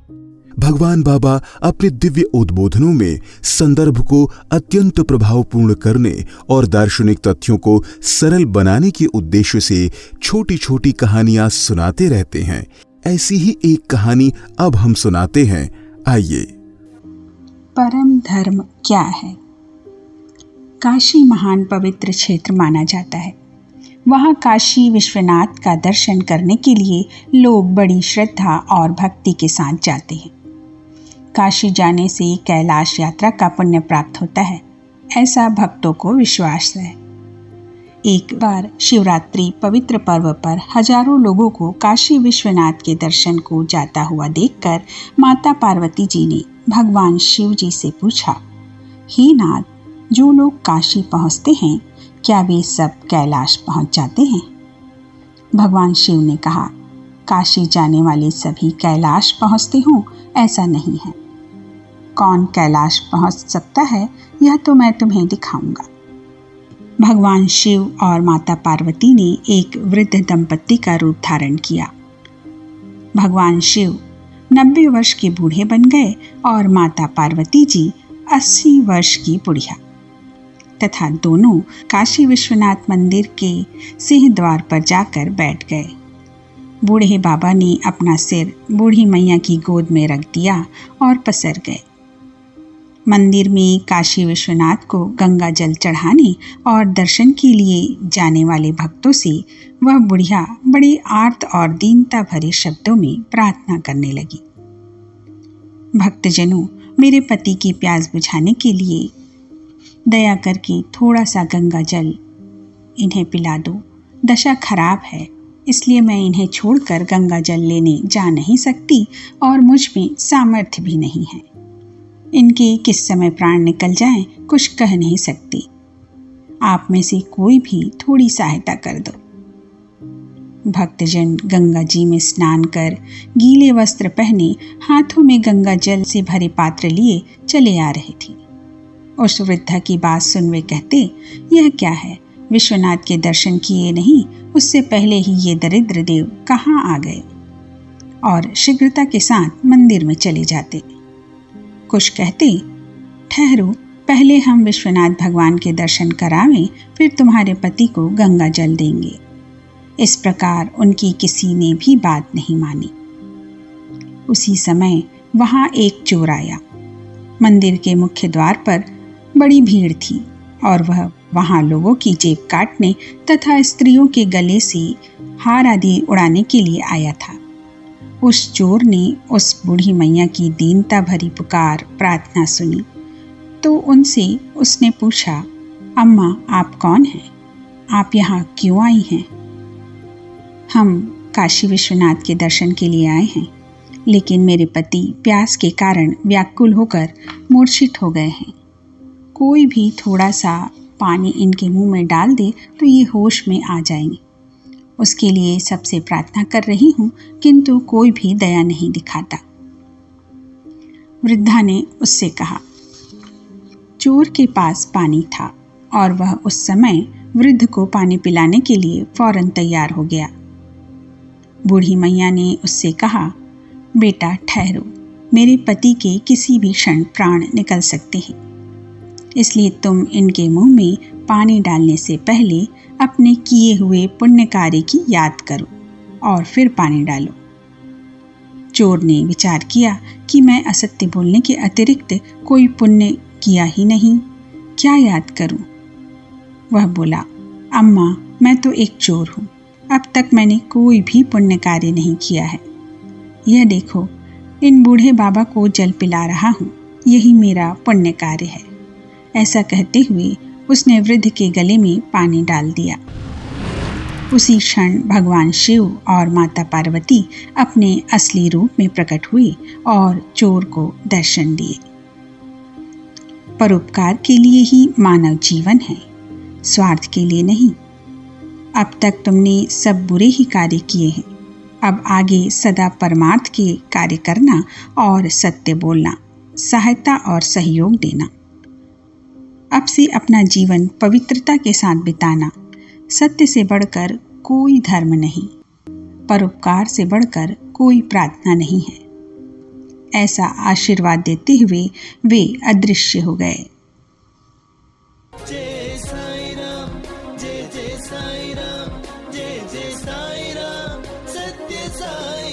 भगवान बाबा अपने दिव्य उद्बोधनों में संदर्भ को अत्यंत प्रभावपूर्ण करने और दार्शनिक तथ्यों को सरल बनाने के उद्देश्य से छोटी छोटी कहानियां सुनाते रहते हैं। ऐसी ही एक कहानी अब हम सुनाते हैं, आइए। परम धर्म क्या है? काशी महान पवित्र क्षेत्र माना जाता है। वहाँ काशी विश्वनाथ का दर्शन करने के लिए लोग बड़ी श्रद्धा और भक्ति के साथ जाते हैं। काशी जाने से कैलाश यात्रा का पुण्य प्राप्त होता है, ऐसा भक्तों को विश्वास है। एक बार शिवरात्रि पवित्र पर्व पर हजारों लोगों को काशी विश्वनाथ के दर्शन को जाता हुआ देखकर माता पार्वती जी ने भगवान शिव जी से पूछा, हे नाथ, जो लोग काशी पहुँचते हैं क्या वे सब कैलाश पहुँच जाते हैं? भगवान शिव ने कहा, काशी जाने वाले सभी कैलाश पहुँचते हों ऐसा नहीं है। कौन कैलाश पहुँच सकता है यह तो मैं तुम्हें दिखाऊंगा। भगवान शिव और माता पार्वती ने एक वृद्ध दंपत्ति का रूप धारण किया। भगवान शिव 90 वर्ष के बूढ़े बन गए और माता पार्वती जी 80 वर्ष की बुढ़िया, तथा दोनों काशी विश्वनाथ मंदिर के सिंह द्वार पर जाकर बैठ गए। बूढ़े बाबा ने अपना सिर बूढ़ी मैया की गोद में रख दिया और पसर गए। मंदिर में काशी विश्वनाथ को गंगा जल चढ़ाने और दर्शन के लिए जाने वाले भक्तों से वह बुढ़िया बड़ी आर्त और दीनता भरे शब्दों में प्रार्थना करने लगी। भक्तजनों, मेरे पति की प्यास बुझाने के लिए दया करके थोड़ा सा गंगा जल इन्हें पिला दो। दशा खराब है, इसलिए मैं इन्हें छोड़कर गंगा जल लेने जा नहीं सकती और मुझ में सामर्थ्य भी नहीं है। इनके किस समय प्राण निकल जाएं, कुछ कह नहीं सकती। आप में से कोई भी थोड़ी सहायता कर दो। भक्तजन गंगा जी में स्नान कर गीले वस्त्र पहने हाथों में गंगा जल से भरे पात्र लिए चले आ रहे थे। उस वृद्धा की बात सुन वे कहते, यह क्या है? विश्वनाथ के दर्शन किए नहीं, उससे पहले ही ये दरिद्र देव कहाँ आ गए? और शीघ्रता के साथ मंदिर में चले जाते। कुछ कहते, ठहरो, पहले हम विश्वनाथ भगवान के दर्शन करावें, फिर तुम्हारे पति को गंगा जल देंगे। इस प्रकार उनकी किसी ने भी बात नहीं मानी। उसी समय वहां एक चोर आया। मंदिर के मुख्य द्वार पर बड़ी भीड़ थी और वह वहां लोगों की जेब काटने तथा स्त्रियों के गले से हार आदि उड़ाने के लिए आया था। उस चोर ने उस बूढ़ी मैया की दीनता भरी पुकार प्रार्थना सुनी तो उनसे उसने पूछा, अम्मा, आप कौन हैं? आप यहाँ क्यों आई हैं? हम काशी विश्वनाथ के दर्शन के लिए आए हैं, लेकिन मेरे पति प्यास के कारण व्याकुल होकर मूर्छित हो गए हैं। कोई भी थोड़ा सा पानी इनके मुंह में डाल दे तो ये होश में आ जाएंगे। उसके लिए सबसे प्रार्थना कर रही हूँ, किंतु कोई भी दया नहीं दिखाता। वृद्धा ने उससे कहा। चोर के पास पानी था और वह उस समय वृद्ध को पानी पिलाने के लिए फौरन तैयार हो गया। बूढ़ी मैया ने उससे कहा, बेटा ठहरो, मेरे पति के किसी भी क्षण प्राण निकल सकते हैं, इसलिए तुम इनके मुंह में पानी डालने से पहले अपने किए हुए पुण्य कार्य की याद करो और फिर पानी डालो। चोर ने विचार किया कि मैं असत्य बोलने के अतिरिक्त कोई पुण्य किया ही नहीं, क्या याद करूं? वह बोला, अम्मा, मैं तो एक चोर हूं, अब तक मैंने कोई भी पुण्य कार्य नहीं किया है। यह देखो, इन बूढ़े बाबा को जल पिला रहा हूं, यही मेरा पुण्य कार्य है। ऐसा कहते हुए उसने वृद्ध के गले में पानी डाल दिया। उसी क्षण भगवान शिव और माता पार्वती अपने असली रूप में प्रकट हुए और चोर को दर्शन दिए। परोपकार के लिए ही मानव जीवन है, स्वार्थ के लिए नहीं। अब तक तुमने सब बुरे ही कार्य किए हैं, अब आगे सदा परमार्थ के कार्य करना और सत्य बोलना, सहायता और सहयोग देना। अब से अपना जीवन पवित्रता के साथ बिताना। सत्य से बढ़कर कोई धर्म नहीं, परोपकार से बढ़कर कोई प्रार्थना नहीं है। ऐसा आशीर्वाद देते हुए वे अदृश्य हो गए। जय साई राम, जय जय साई राम, जय जय साई राम, सत्य साई